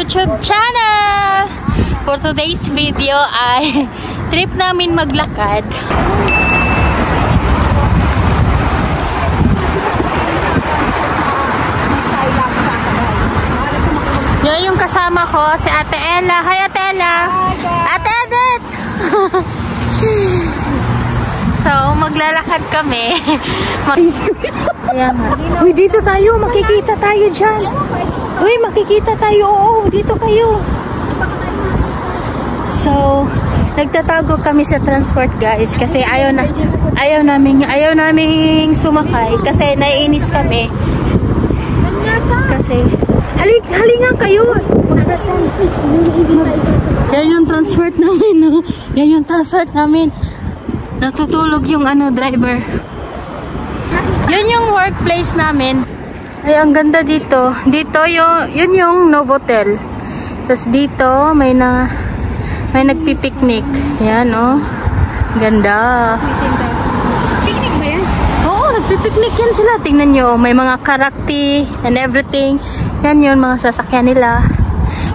YouTube channel! For today's video ay trip namin maglakad. Yan yung kasama ko, si Ate Ella. Hi Ate Ella! Ate Edith! So, maglalakad kami. Uy, dito tayo. Makikita tayo dyan. Uy, makikita tayo. Oo, dito kayo. So, nagtatago kami sa transport, guys. Kasi ayaw naming sumakay. Kasi naiinis kami. Kasi, halingan kayo. Yan yung transport namin, no? Yan yung transport namin. Natutulog yung driver. Yun yung workplace namin. Ay, ang ganda dito. Dito yun yung Novotel. Tapos dito may nagpipiknik. Yan, oh. Ganda. Picnic ba yan? Oo, nagpipiknik yan sila. Tingnan nyo, may mga karakti and everything. Yan yun, mga sasakyan nila.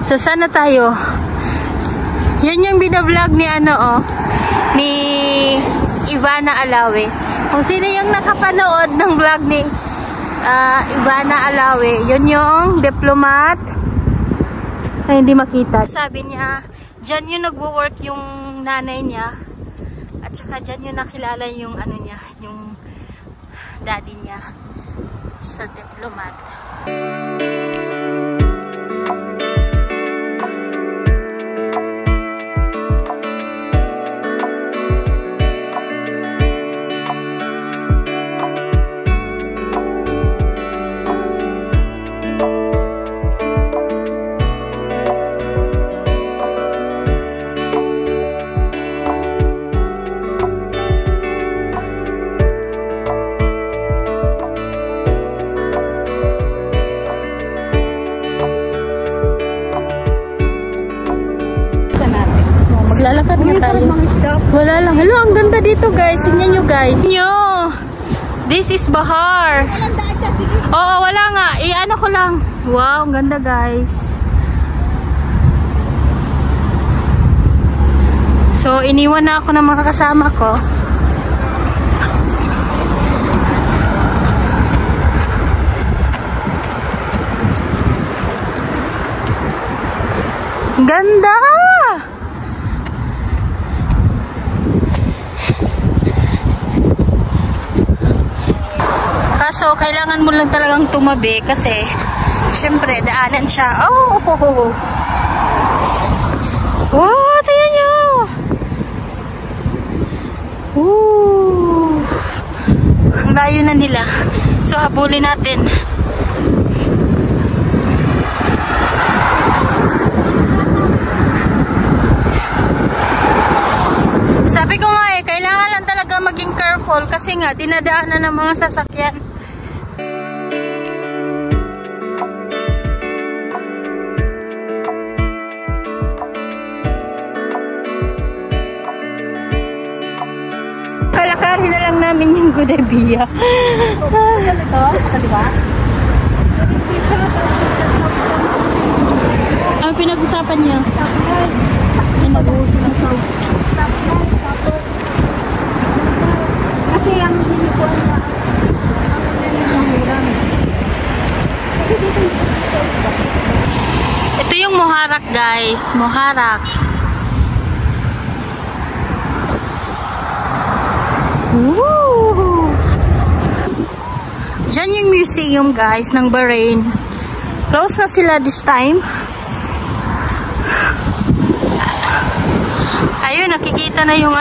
So, sana tayo. Yan yung binablog ni ni Ivana Alawe. Kung sino yung nakapanood ng vlog ni Ivana Alawe, yun yung diplomat. Ay, hindi makita. Sabi niya, dyan yung nagwo-work yung nanay niya. At saka dyan yung nakilala yung niya, yung daddy niya sa diplomat. Lalakad na tayo. Wala lang. Hello, ang ganda dito, guys. Tingnan nyo, guys. This is Bahar. Oo, wala nga. I-ano ko lang. Wow, ang ganda, guys. So, iniwan na ako ng mga kasama ko. Ganda! So, kailangan mo lang talagang tumabi kasi syempre, daanan siya. Oh! Wow! Tingnan nyo! Ang layo na nila. So, habulin natin. Sabi ko nga kailangan lang talaga maging careful kasi nga, dinadaanan ng mga sasakyan. Kalakarin na lang namin yung Gudebia. Ang pinag-usapan niya. Pinag-uusap na sa kasi ang hinikuan na ito yung Muharraq, guys. Muharraq. Woo! Diyan yung museum, guys, ng Bahrain. Close na sila this time. Ayun, nakikita na yung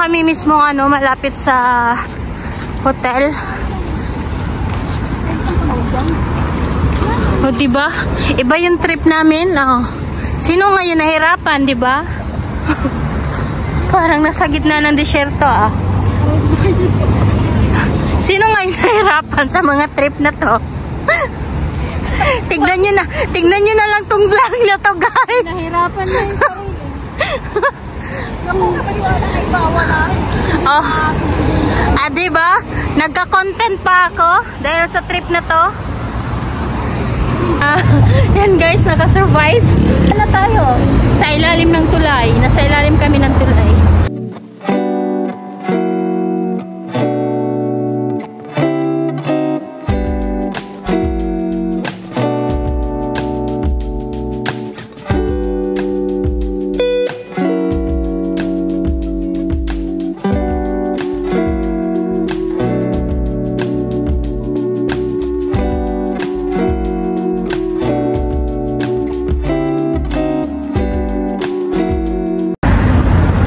kami mismo ano, malapit sa hotel. O, diba? Iba yung trip namin. Oh. Sino ngayon nahirapan, diba? Parang nasa gitna ng disyerto, ah. Sino ngayon nahirapan sa mga trip na to? Tignan nyo na lang tong vlog na to, guys. Nahirapan na yung sarili. Naku, nakaliwala ay bawa na. Oh. Ah, diba? Nagka-content pa ako dahil sa trip na to. Yan guys, naka-survive. Ano tayo? Sa ilalim ng tulay. Nasa ilalim kami ng tulay.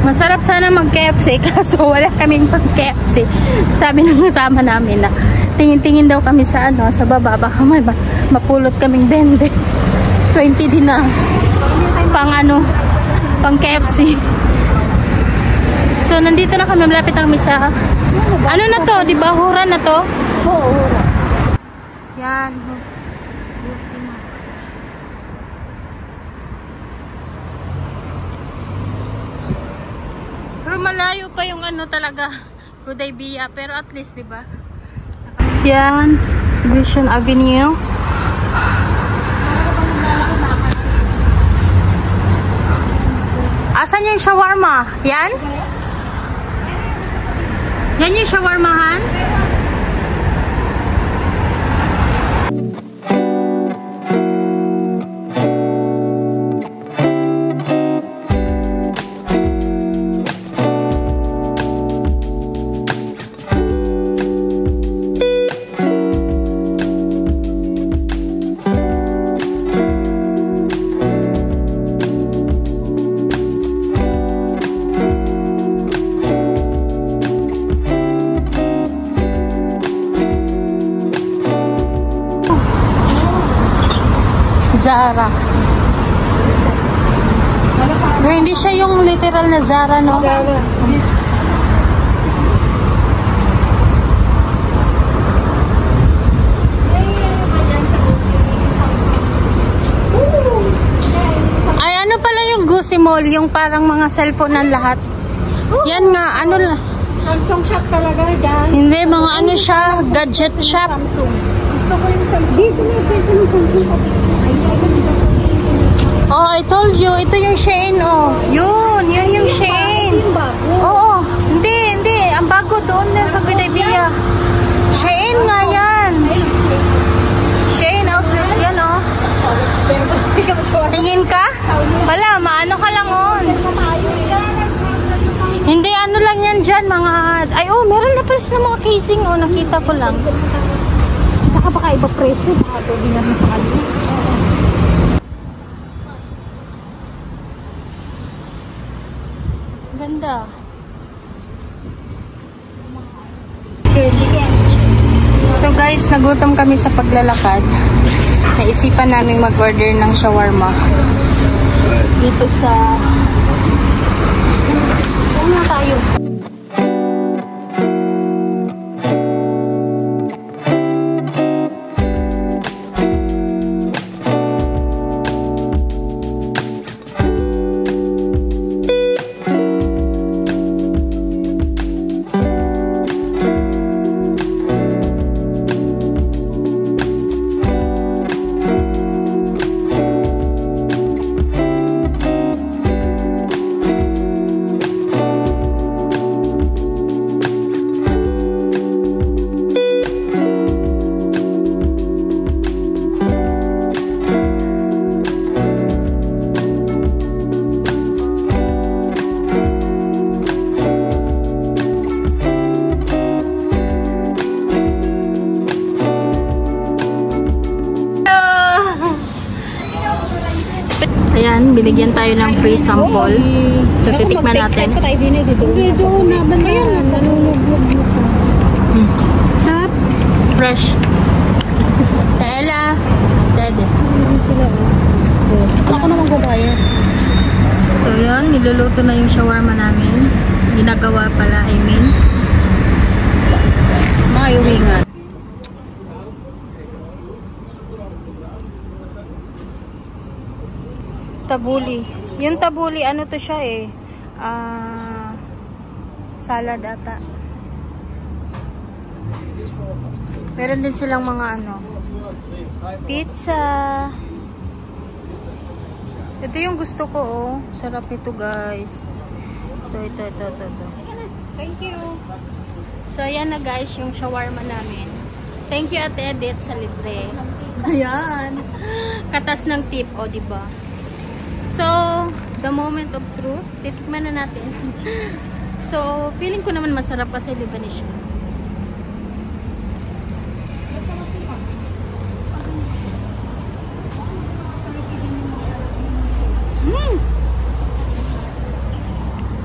Masarap sana mag-KFC kaso wala kaming mag-KFC. Sabi ng kasama namin na tingin-tingin daw kami sa ano, sa baba, baka mapulot kaming 20 din na pang ano, pang KFC. So nandito na kami, malapit na kami sa ano na to, di ba? Hura na to? Oo, hura. Yan. Pero malayo pa yung ano talaga, Gudaybiya, pero at least, 'di ba? Yan, Exhibition Avenue. Asan yung shawarma? Yan? Yan yung shawarmahan? Zara. No, hindi siya yung literal na Zara, no? Zara. Ay, ano pala yung Gucci Mall? Yung parang mga cellphone ng lahat. Yan nga, ano lang. Samsung shop talaga dyan. Hindi, mga ano siya, gadget shop. Samsung. Gusto ko yung Samsung. Dito na yung pwede ng Samsung. Oh, I told you, ito yung Shein, oh. Yun yung Shein. Yung bago. Oo, hindi. Ang bago doon na sa Gudaybiya. Shein nga yan. Shein outlet, yan, oh. Tingin ka? Wala, maano ka lang, oh. Hindi, ano lang yan dyan, mga... Ay, oh, meron na pala sila mga casing, oh. Nakita ko lang. Saka baka iba presyo. Baka doon na sa kanila. Ganda. So guys, nagutom kami sa paglalakad. Naisipan namin mag-order ng shawarma. Dito sa... Saan na tayo? Ayan, binigyan tayo ng free sample. So, titikman natin. Dito na bandahan. Sap. Fresh. Taela. Dede. Sila. Ako naman babayad. So, yun. Niluluto na yung shawarma namin. Ginagawa pala, I mean. Mayuhingan. Tabuli. Yung tabuli, ano to siya eh? Salad ata. Meron din silang mga ano. Pizza. Ito yung gusto ko oh. Sarap ito guys. Ito. Thank you. So, yan na guys yung shawarma namin. Thank you Ate Edith sa libre. Ayan. Katas ng tip, o diba? So, the moment of truth, titikman na natin. So, feeling ko naman masarap kasi Lebanese siya.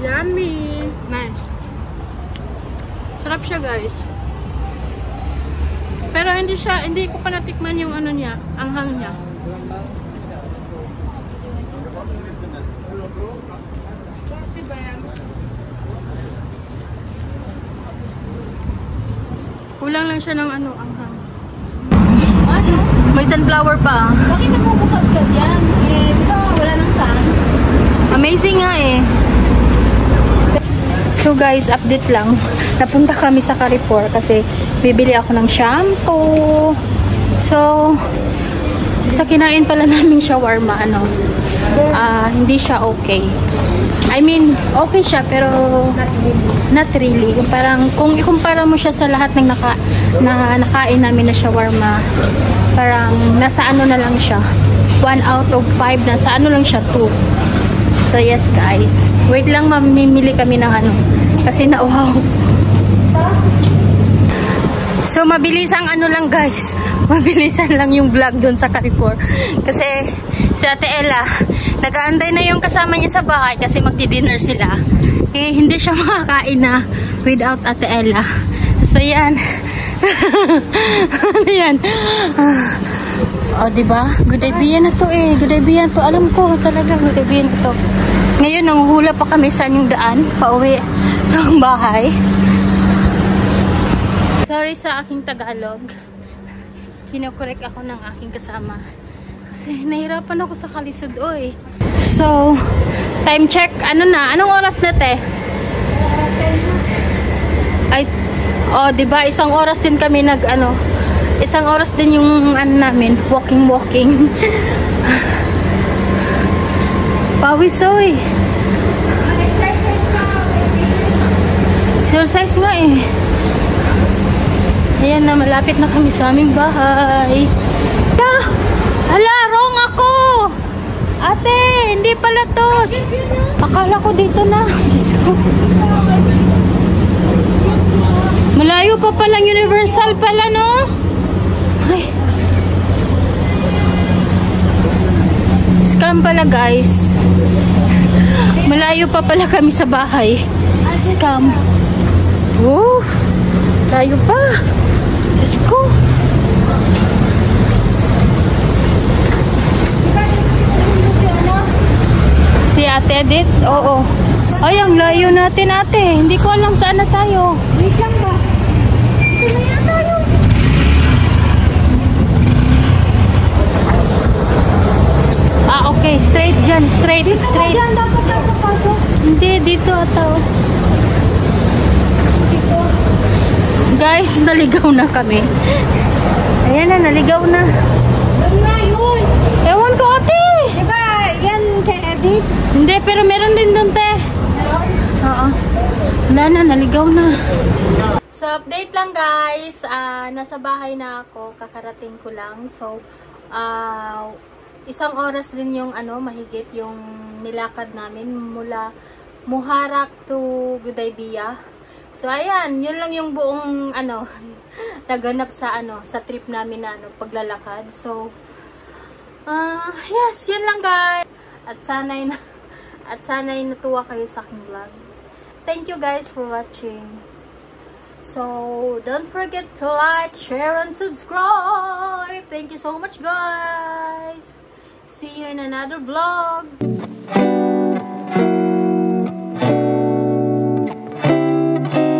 Yummy. Nice. Sarap siya guys. Pero hindi ko pa natikman yung ano niya, anghang niya. Kulang lang siya ng ano, anghang. Ano? May sunflower pa. Bakit nagmumukad ka diyan? Eh, di ba wala nang sun? Amazing nga eh. So guys, update lang. Napunta kami sa Carrefour kasi bibili ako ng shampoo. So, sa kinain pala naming shawarma, hindi siya okay. I mean, okay siya pero not really. Parang kung ikumpara mo siya sa lahat ng nakain namin na shawarma, parang nasa ano na lang siya. 1 out of 5, nasa ano lang siya, 2. So yes guys, wait lang, mamimili kami ng ano kasi wow. So mabilisang ano lang guys, mabilisan lang yung vlog doon sa Carrefour kasi si Ate Ella nag-aantay na yung kasama niya sa bahay kasi magdi-dinner sila. Eh hindi siya makakain na without Ate Ella. So yan. Ano yan? Oh, diba? Good idea na to eh. Good idea to. Alam ko talaga, good idea na to. Ngayon, nanguhula pa kami sa yung daan, pauwi sa bahay. Sorry sa aking Tagalog. Kinokorek ako ng aking kasama. Kasi nahirapan ako sa kalisod, oy. So, time check. Ano na? Anong oras na, te? Ay, oh, diba? Isang oras din kami isang oras din yung namin, walking. Pawis oy. Exercise nga eh. Ayan na, malapit na kami sa aming bahay. Hala, wrong ako! Ate, hindi pala to. Akala ko dito na. Diyos ko. Malayo pa palang Universal pala, no? Ay. Scam pala guys. Malayo pa pala kami sa bahay. Scam. Woof. Layo pa. Let's go. Si Ate Edith? Oo. Ay, ang layo natin ate. Hindi ko alam saan na tayo. Wait lang ba? Ito na yan tayo. Okay. Straight dyan. Straight. Dito straight. Dyan, dapat na papasok. Hindi, dito ata. Dito. Guys, naligaw na kami. Ayan na, naligaw na. Doon na yun. Ewan ko ate. Diba, yan kay Edith? Hindi, pero meron din doon te. Oo. Wala na, naligaw na. So, update lang guys. Nasa bahay na ako. Kakarating ko lang. So, isang oras din yung mahigit yung nilakad namin mula Muharraq to Gudaybiya. So, ayan. Yun lang yung buong naganap sa sa trip namin na paglalakad. So, yes, yun lang guys. At sana'y natuwa kayo sa aking vlog. Thank you guys for watching. So, don't forget to like, share, and subscribe. Thank you so much, guys. See you in another vlog.